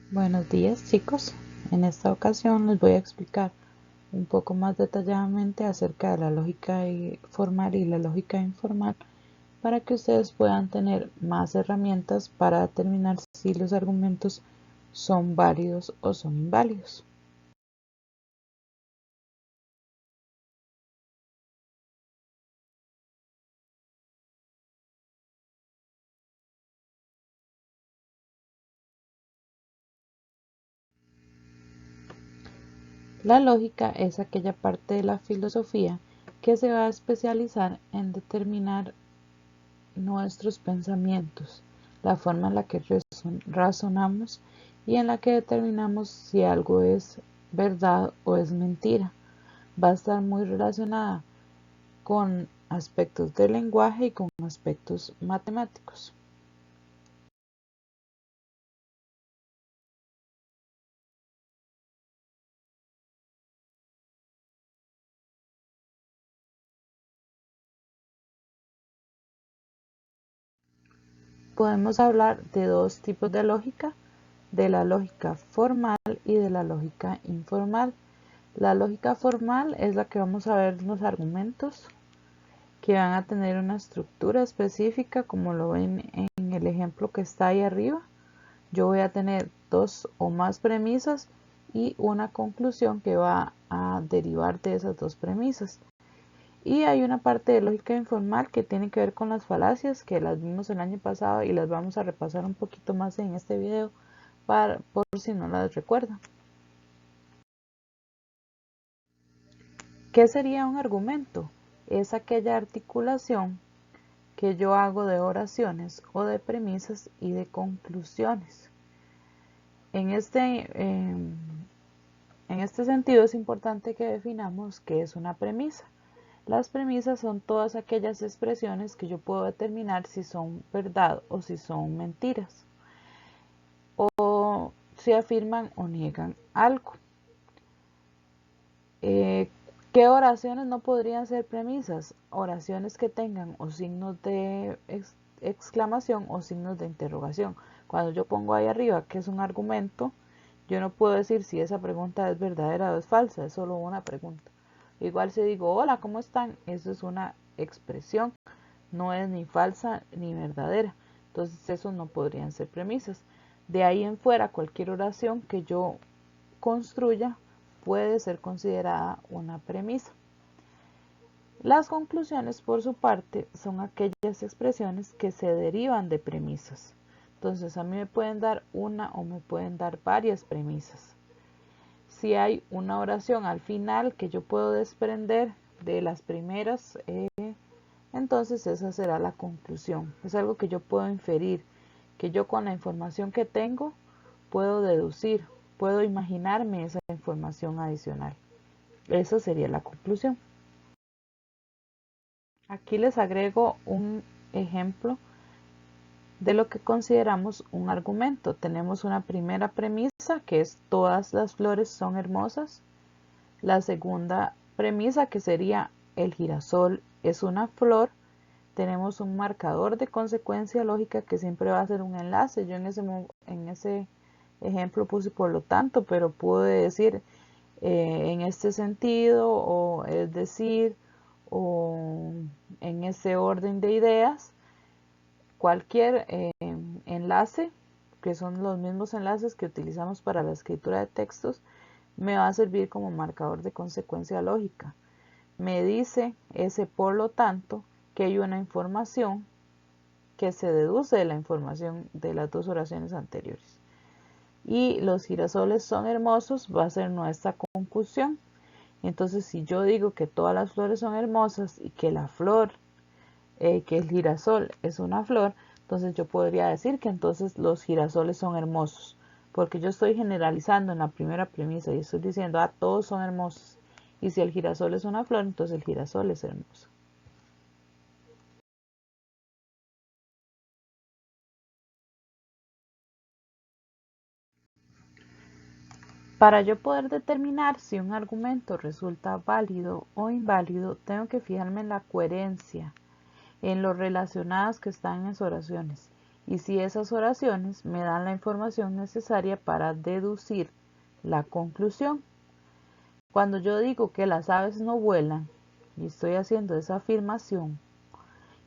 Buenos días, chicos. En esta ocasión les voy a explicar un poco más detalladamente acerca de la lógica formal y la lógica informal para que ustedes puedan tener más herramientas para determinar si los argumentos son válidos o son inválidos. La lógica es aquella parte de la filosofía que se va a especializar en determinar nuestros pensamientos, la forma en la que razonamos y en la que determinamos si algo es verdad o es mentira. Va a estar muy relacionada con aspectos del lenguaje y con aspectos matemáticos. Podemos hablar de dos tipos de la lógica formal y de la lógica informal. La lógica formal es la que vamos a ver en los argumentos, que van a tener una estructura específica, como lo ven en el ejemplo que está ahí arriba. Yo voy a tener dos o más premisas y una conclusión que va a derivar de esas dos premisas. Y hay una parte de lógica informal que tiene que ver con las falacias, que las vimos el año pasado y las vamos a repasar un poquito más en este video por si no las recuerdan. ¿Qué sería un argumento? Es aquella articulación que yo hago de oraciones o de premisas y de conclusiones. En este sentido es importante que definamos qué es una premisa. Las premisas son todas aquellas expresiones que yo puedo determinar si son verdad o si son mentiras, o si afirman o niegan algo. ¿Qué oraciones no podrían ser premisas? Oraciones que tengan o signos de exclamación o signos de interrogación. Cuando yo pongo ahí arriba que es un argumento, yo no puedo decir si esa pregunta es verdadera o es falsa, es solo una pregunta. Igual si digo, hola, ¿cómo están? Eso es una expresión, no es ni falsa ni verdadera. Entonces, esos no podrían ser premisas. De ahí en fuera, cualquier oración que yo construya puede ser considerada una premisa. Las conclusiones, por su parte, son aquellas expresiones que se derivan de premisas. Entonces, a mí me pueden dar una o me pueden dar varias premisas. Si hay una oración al final que yo puedo desprender de las primeras, entonces esa será la conclusión. Es algo que yo puedo inferir, que yo con la información que tengo puedo deducir, puedo imaginarme esa información adicional. Esa sería la conclusión. Aquí les agrego un ejemplo de lo que consideramos un argumento. Tenemos una primera premisa que es todas las flores son hermosas. La segunda premisa que sería el girasol es una flor. Tenemos un marcador de consecuencia lógica que siempre va a ser un enlace. Yo en ese ejemplo puse por lo tanto, pero pude decir en este sentido o es decir o en ese orden de ideas. Cualquier enlace, que son los mismos enlaces que utilizamos para la escritura de textos, me va a servir como marcador de consecuencia lógica. Me dice ese por lo tanto que hay una información que se deduce de la información de las dos oraciones anteriores. Y los girasoles son hermosos va a ser nuestra conclusión. Entonces, si yo digo que todas las flores son hermosas y que la flor, que el girasol es una flor, entonces yo podría decir que entonces los girasoles son hermosos, porque yo estoy generalizando en la primera premisa y estoy diciendo, todos son hermosos. Y si el girasol es una flor, entonces el girasol es hermoso. Para yo poder determinar si un argumento resulta válido o inválido, tengo que fijarme en la coherencia, en lo relacionadas que están en las oraciones. y si esas oraciones me dan la información necesaria para deducir la conclusión. Cuando yo digo que las aves no vuelan y estoy haciendo esa afirmación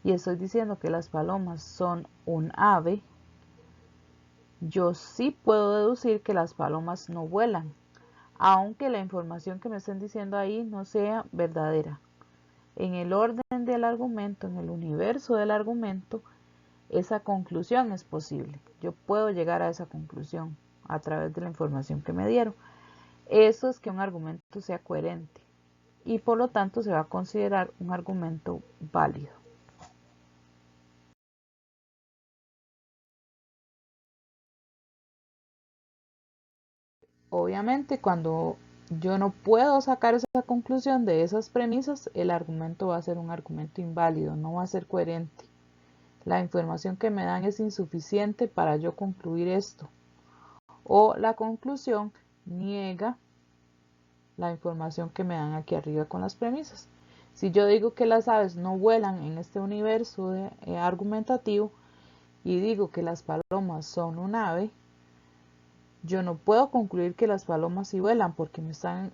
y estoy diciendo que las palomas son un ave, yo sí puedo deducir que las palomas no vuelan, aunque la información que me estén diciendo ahí no sea verdadera. En el orden del argumento, en el universo del argumento, esa conclusión es posible. Yo puedo llegar a esa conclusión a través de la información que me dieron. Eso es que un argumento sea coherente y por lo tanto se va a considerar un argumento válido. Obviamente, cuando yo no puedo sacar esa conclusión de esas premisas, el argumento va a ser un argumento inválido, no va a ser coherente. La información que me dan es insuficiente para yo concluir esto. O la conclusión niega la información que me dan aquí arriba con las premisas. Si yo digo que las aves no vuelan en este universo argumentativo y digo que las palomas son un ave, yo no puedo concluir que las palomas sí vuelan porque me están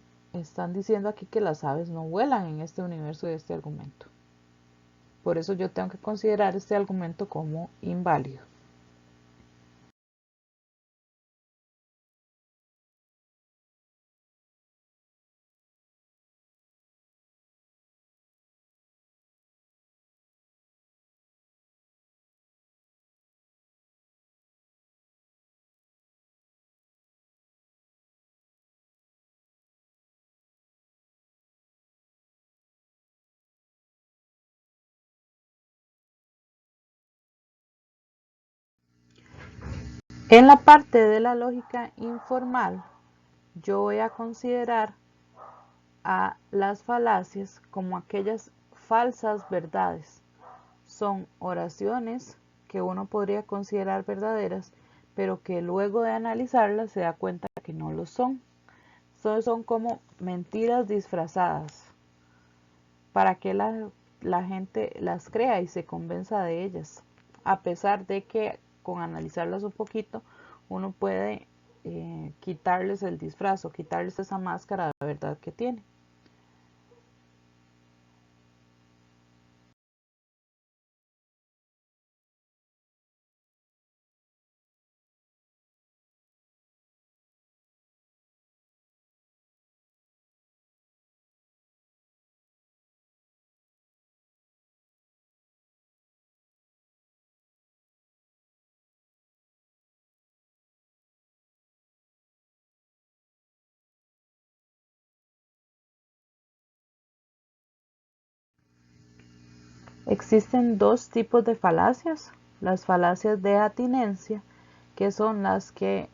diciendo aquí que las aves no vuelan en este universo de este argumento. Por eso yo tengo que considerar este argumento como inválido. En la parte de la lógica informal, yo voy a considerar a las falacias como aquellas falsas verdades. Son oraciones que uno podría considerar verdaderas, pero que luego de analizarlas se da cuenta que no lo son. Son como mentiras disfrazadas para que la gente las crea y se convenza de ellas, a pesar de que con analizarlas un poquito uno puede quitarles el disfraz o quitarles esa máscara de verdad que tiene. Existen dos tipos de falacias: las falacias de atinencia, que son las que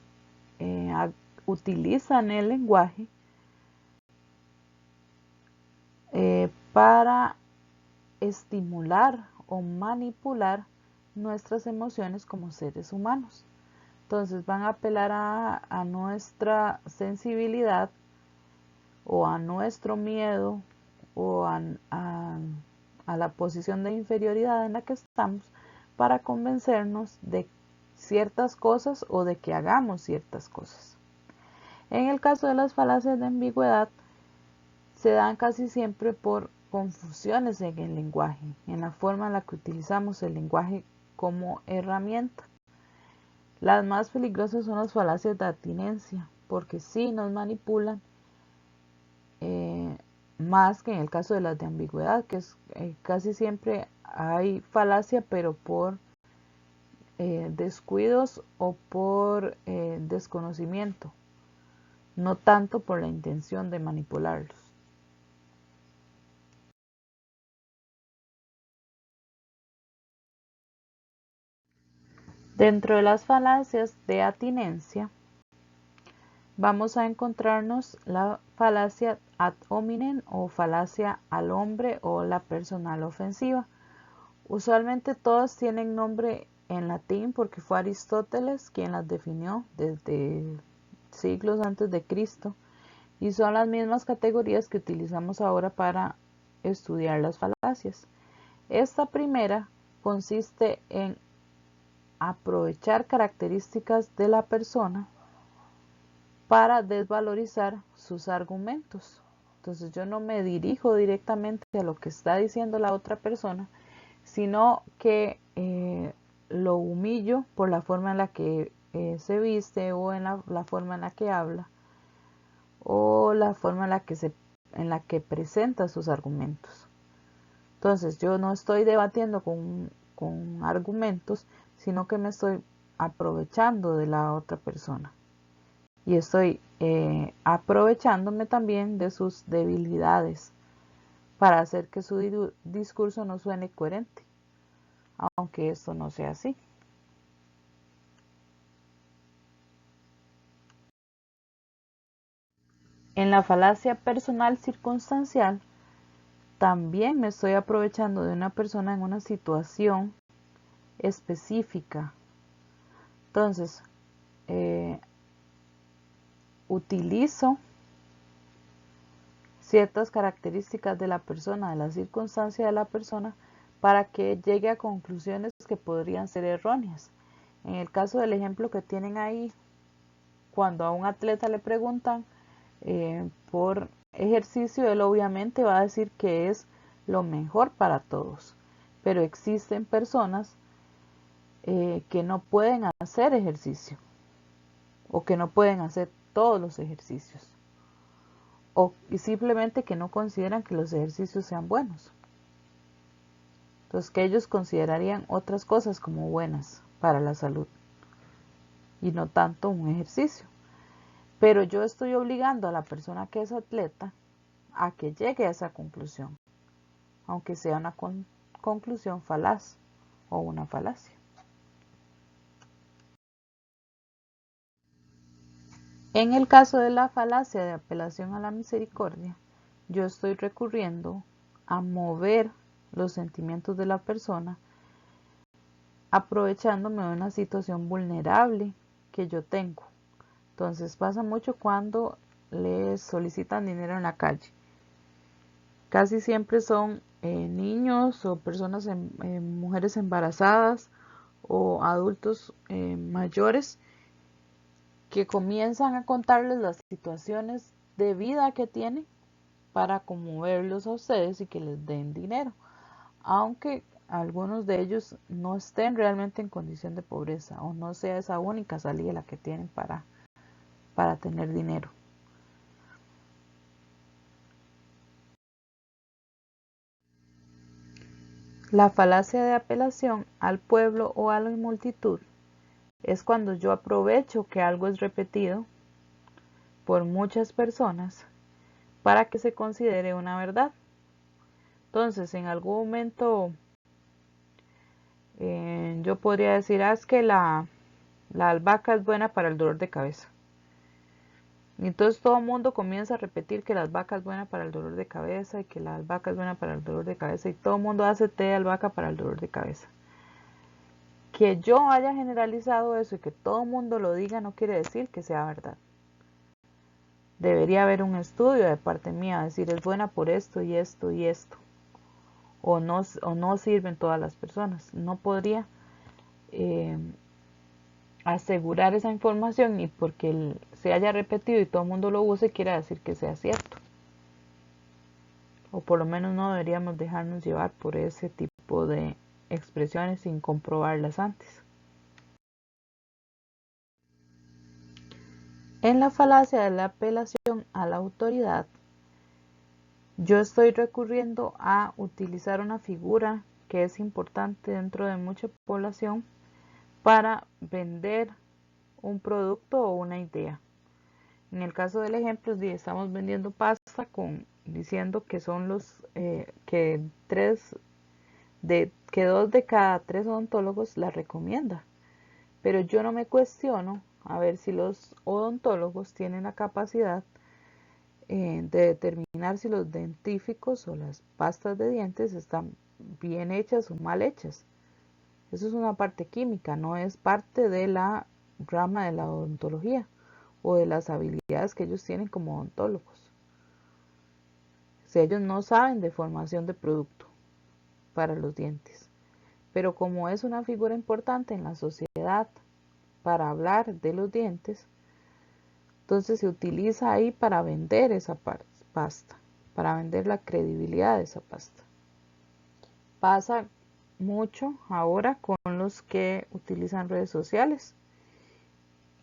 utilizan el lenguaje para estimular o manipular nuestras emociones como seres humanos. Entonces van a apelar a nuestra sensibilidad o a nuestro miedo o a la posición de inferioridad en la que estamos para convencernos de ciertas cosas o de que hagamos ciertas cosas. En el caso de las falacias de ambigüedad, se dan casi siempre por confusiones en el lenguaje, en la forma en la que utilizamos el lenguaje como herramienta. Las más peligrosas son las falacias de atinencia, porque sí nos manipulan, más que en el caso de las de ambigüedad, que es, casi siempre hay falacia, pero por descuidos o por desconocimiento, no tanto por la intención de manipularlos. Dentro de las falacias de atinencia, vamos a encontrarnos la falacia ad hominem o falacia al hombre o la personal ofensiva. Usualmente todas tienen nombre en latín porque fue Aristóteles quien las definió desde siglos antes de Cristo y son las mismas categorías que utilizamos ahora para estudiar las falacias. Esta primera consiste en aprovechar características de la persona para desvalorizar sus argumentos. Entonces yo no me dirijo directamente a lo que está diciendo la otra persona, sino que lo humillo por la forma en la que se viste, o en la forma en la que habla, o la forma en la que presenta sus argumentos. Entonces yo no estoy debatiendo con argumentos, sino que me estoy aprovechando de la otra persona. Y estoy aprovechándome también de sus debilidades para hacer que su discurso no suene coherente, aunque esto no sea así. En la falacia personal circunstancial, también me estoy aprovechando de una persona en una situación específica. Entonces, utilizo ciertas características de la persona, de la circunstancia de la persona, para que llegue a conclusiones que podrían ser erróneas. En el caso del ejemplo que tienen ahí, cuando a un atleta le preguntan por ejercicio, él obviamente va a decir que es lo mejor para todos, pero existen personas que no pueden hacer ejercicio, o que no pueden hacer todos los ejercicios, o simplemente que no consideran que los ejercicios sean buenos. Entonces, que ellos considerarían otras cosas como buenas para la salud y no tanto un ejercicio. Pero yo estoy obligando a la persona que es atleta a que llegue a esa conclusión, aunque sea una conclusión falaz o una falacia. En el caso de la falacia de apelación a la misericordia, yo estoy recurriendo a mover los sentimientos de la persona, aprovechándome de una situación vulnerable que yo tengo. Entonces pasa mucho cuando les solicitan dinero en la calle. Casi siempre son niños o personas, mujeres embarazadas o adultos mayores, que comienzan a contarles las situaciones de vida que tienen para conmoverlos a ustedes y que les den dinero, aunque algunos de ellos no estén realmente en condición de pobreza, o no sea esa única salida la que tienen para tener dinero. La falacia de apelación al pueblo o a la multitud es cuando yo aprovecho que algo es repetido por muchas personas para que se considere una verdad. Entonces, en algún momento yo podría decir, es que la albahaca es buena para el dolor de cabeza. Y entonces todo el mundo comienza a repetir que la albahaca es buena para el dolor de cabeza, y que la albahaca es buena para el dolor de cabeza, y todo el mundo hace té de albahaca para el dolor de cabeza. Que yo haya generalizado eso y que todo el mundo lo diga no quiere decir que sea verdad. Debería haber un estudio de parte mía, decir es buena por esto y esto y esto, o no sirven todas las personas. No podría asegurar esa información, y porque se haya repetido y todo el mundo lo use quiere decir que sea cierto. O por lo menos no deberíamos dejarnos llevar por ese tipo de expresiones sin comprobarlas antes. En la falacia de la apelación a la autoridad, yo estoy recurriendo a utilizar una figura que es importante dentro de mucha población para vender un producto o una idea. En el caso del ejemplo, estamos vendiendo pasta diciendo que son que 2 de cada 3 odontólogos la recomienda. Pero yo no me cuestiono a ver si los odontólogos tienen la capacidad de determinar si los dentífricos o las pastas de dientes están bien hechas o mal hechas. Eso es una parte química, no es parte de la rama de la odontología o de las habilidades que ellos tienen como odontólogos. Si ellos no saben de formación de producto para los dientes, pero como es una figura importante en la sociedad para hablar de los dientes, entonces se utiliza ahí para vender esa pasta, para vender la credibilidad de esa pasta. Pasa mucho ahora con los que utilizan redes sociales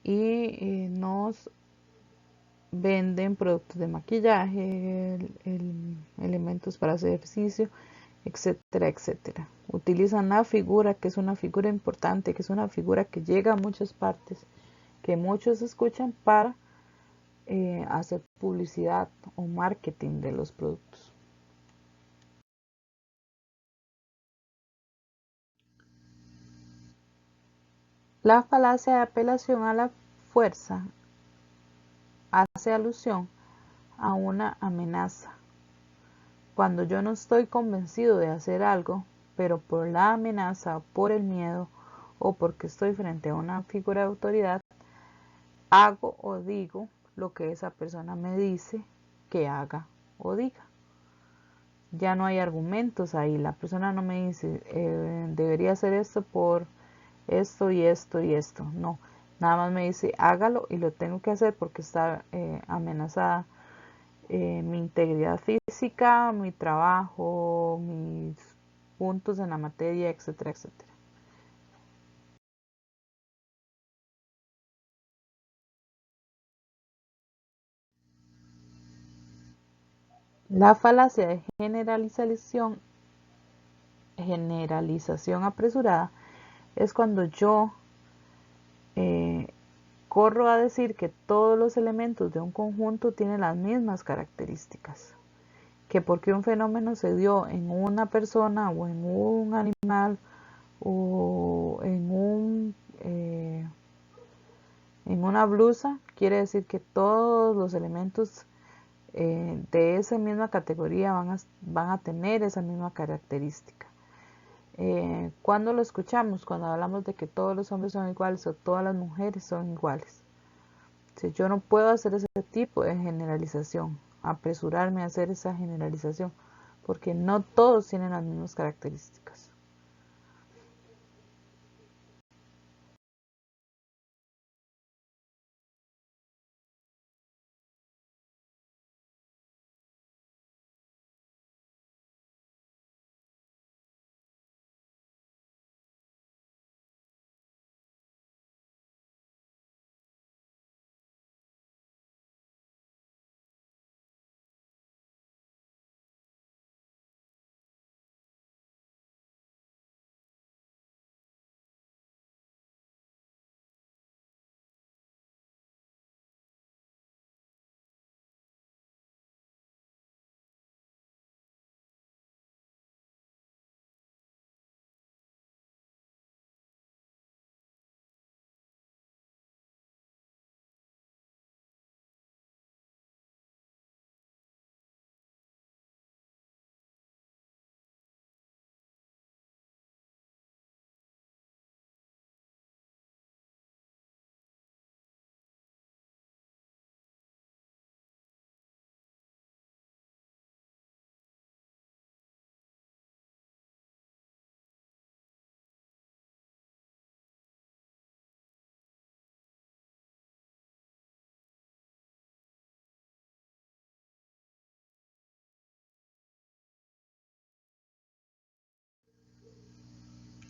y nos venden productos de maquillaje, elementos para hacer ejercicio, etcétera, etcétera. Utilizan la figura, que es una figura importante, que es una figura que llega a muchas partes, que muchos escuchan para hacer publicidad o marketing de los productos. La falacia de apelación a la fuerza hace alusión a una amenaza. Cuando yo no estoy convencido de hacer algo, pero por la amenaza, por el miedo o porque estoy frente a una figura de autoridad, hago o digo lo que esa persona me dice que haga o diga. Ya no hay argumentos ahí. La persona no me dice, debería hacer esto por esto y esto y esto. No, nada más me dice, hágalo y lo tengo que hacer porque está amenazada mi integridad física, mi trabajo, mis puntos en la materia, etcétera, etcétera. La falacia de generalización apresurada es cuando yo eh, corro a decir que todos los elementos de un conjunto tienen las mismas características, que porque un fenómeno se dio en una persona o en un animal o en una blusa, quiere decir que todos los elementos de esa misma categoría van a tener esa misma característica. ¿Cuándo lo escuchamos? Cuando hablamos de que todos los hombres son iguales o todas las mujeres son iguales. Si yo no puedo hacer ese tipo de generalización, apresurarme a hacer esa generalización, porque no todos tienen las mismas características.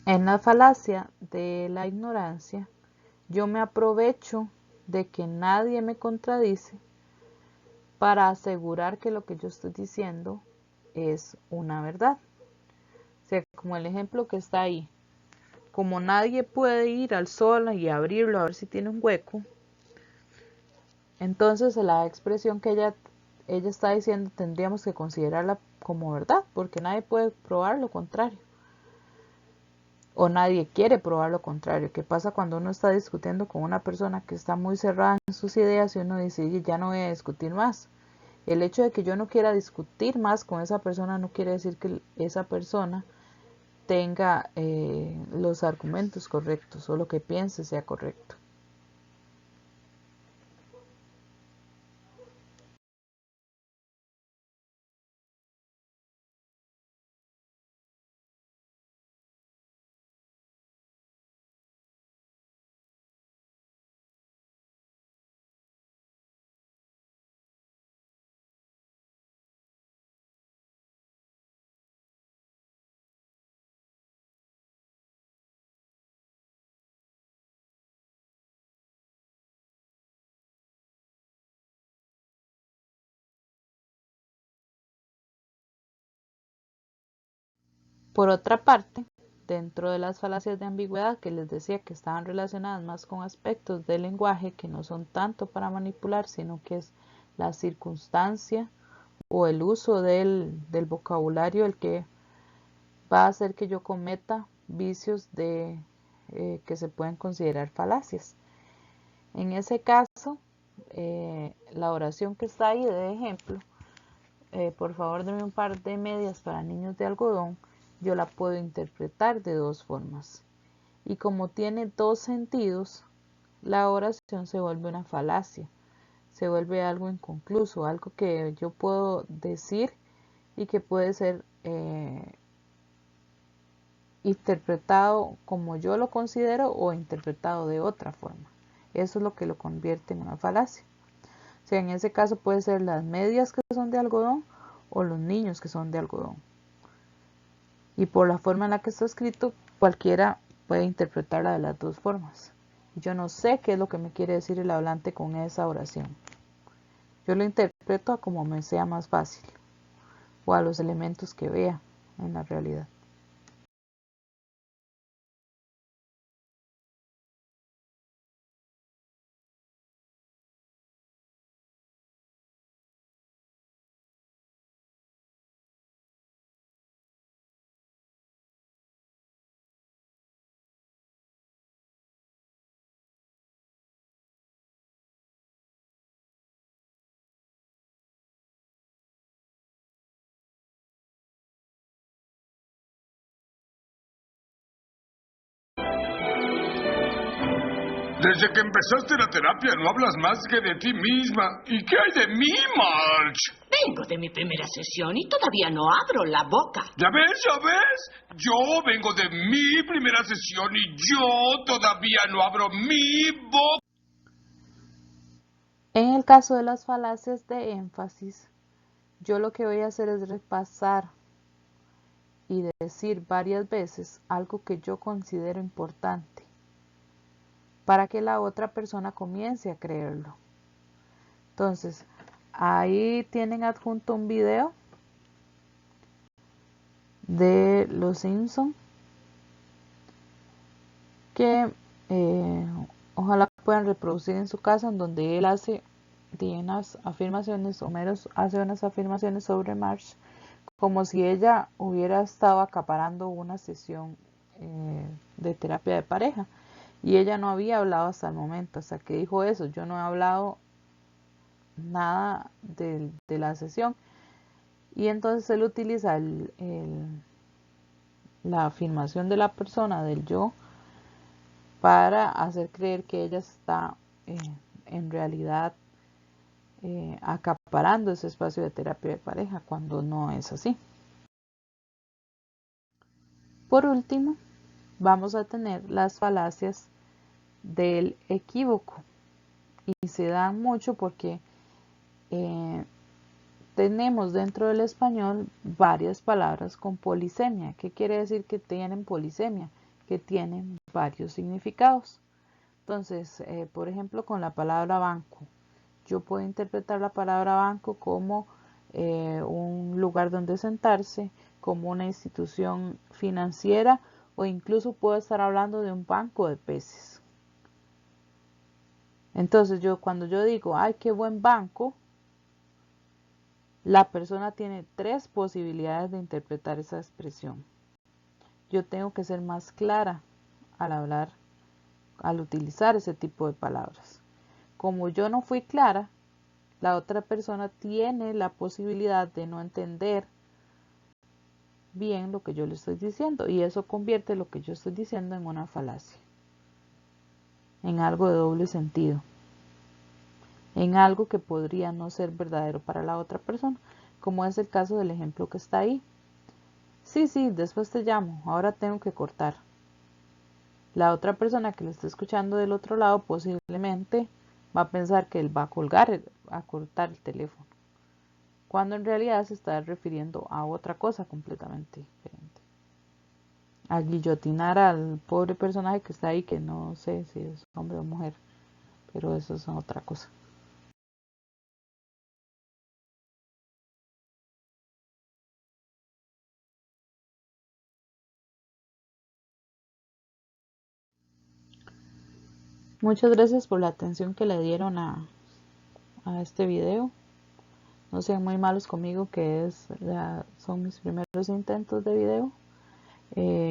En la falacia de la ignorancia, yo me aprovecho de que nadie me contradice para asegurar que lo que yo estoy diciendo es una verdad. O sea, como el ejemplo que está ahí. Como nadie puede ir al sol y abrirlo a ver si tiene un hueco, entonces la expresión que ella está diciendo tendríamos que considerarla como verdad, porque nadie puede probar lo contrario. O nadie quiere probar lo contrario. ¿Qué pasa cuando uno está discutiendo con una persona que está muy cerrada en sus ideas y uno dice, ya no voy a discutir más? El hecho de que yo no quiera discutir más con esa persona no quiere decir que esa persona tenga los argumentos correctos o lo que piense sea correcto. Por otra parte, dentro de las falacias de ambigüedad que les decía que estaban relacionadas más con aspectos del lenguaje que no son tanto para manipular, sino que es la circunstancia o el uso del vocabulario el que va a hacer que yo cometa vicios que se pueden considerar falacias. En ese caso, la oración que está ahí de ejemplo, por favor denme un par de medias para niños de algodón, yo la puedo interpretar de dos formas. Y como tiene dos sentidos, la oración se vuelve una falacia, se vuelve algo inconcluso, algo que yo puedo decir y que puede ser interpretado como yo lo considero o interpretado de otra forma. Eso es lo que lo convierte en una falacia. O sea, en ese caso puede ser las medias que son de algodón o los niños que son de algodón. Y por la forma en la que está escrito, cualquiera puede interpretarla de las dos formas. Yo no sé qué es lo que me quiere decir el hablante con esa oración. Yo lo interpreto a como me sea más fácil o a los elementos que vea en la realidad. Desde que empezaste la terapia no hablas más que de ti misma. ¿Y qué hay de mí, Marge? Vengo de mi primera sesión y todavía no abro la boca. ¿Ya ves, ya ves? Yo vengo de mi primera sesión y yo todavía no abro mi boca. En el caso de las falacias de énfasis, yo lo que voy a hacer es repasar y decir varias veces algo que yo considero importante para que la otra persona comience a creerlo. Entonces, ahí tienen adjunto un video de Los Simpson que ojalá puedan reproducir en su casa, en donde él hace unas afirmaciones, Homero hace unas afirmaciones sobre Marge, como si ella hubiera estado acaparando una sesión de terapia de pareja. Y ella no había hablado hasta el momento, hasta que dijo eso. Yo no he hablado nada de la sesión. Y entonces él utiliza la afirmación de la persona, del yo, para hacer creer que ella está en realidad acaparando ese espacio de terapia de pareja, cuando no es así. Por último, vamos a tener las falacias del equívoco. Y se dan mucho porque tenemos dentro del español varias palabras con polisemia. ¿Qué quiere decir que tienen polisemia? Que tienen varios significados. Entonces, por ejemplo, con la palabra banco, yo puedo interpretar la palabra banco como un lugar donde sentarse, como una institución financiera, o incluso puedo estar hablando de un banco de peces. Entonces, cuando yo digo, ay, qué buen banco, la persona tiene tres posibilidades de interpretar esa expresión. Yo tengo que ser más clara al hablar, al utilizar ese tipo de palabras. Como yo no fui clara, la otra persona tiene la posibilidad de no entender bien lo que yo le estoy diciendo, y eso convierte lo que yo estoy diciendo en una falacia, en algo de doble sentido, en algo que podría no ser verdadero para la otra persona, como es el caso del ejemplo que está ahí. Sí, después te llamo, ahora tengo que cortar. La otra persona que le está escuchando del otro lado posiblemente va a pensar que él va a colgar, a cortar el teléfono, cuando en realidad se está refiriendo a otra cosa completamente diferente. A guillotinar al pobre personaje que está ahí, que no sé si es hombre o mujer, pero eso es otra cosa. Muchas gracias por la atención que le dieron a este video. No sean muy malos conmigo, que son mis primeros intentos de video.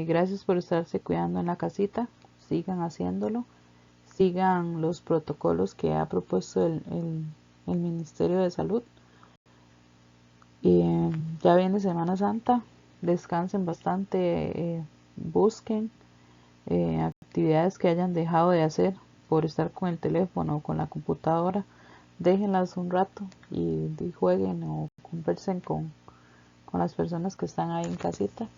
Gracias por estarse cuidando en la casita. Sigan haciéndolo. Sigan los protocolos que ha propuesto el Ministerio de Salud. Y ya viene Semana Santa. Descansen bastante. Busquen actividades que hayan dejado de hacer por estar con el teléfono o con la computadora. Déjenlas un rato y jueguen o conversen con las personas que están ahí en casita.